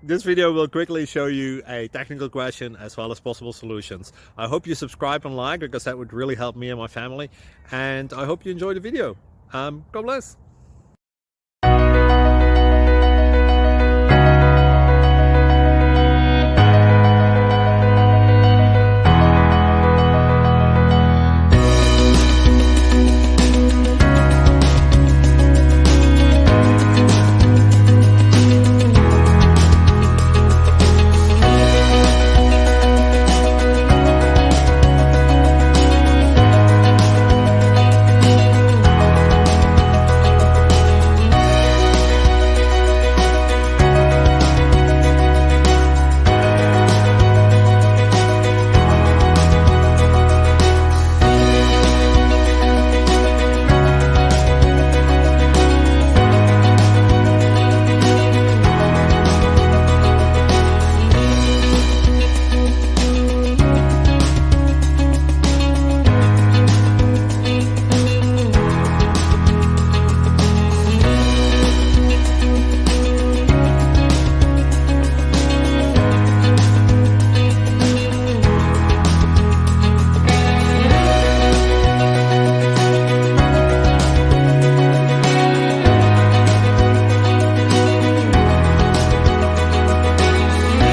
This video will quickly show you a technical question as well as possible solutions. I hope you subscribe and like, because that would really help me and my family. And I hope you enjoy the video. God bless.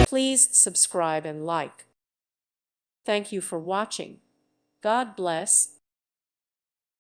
Please subscribe and like. Thank you for watching. God bless.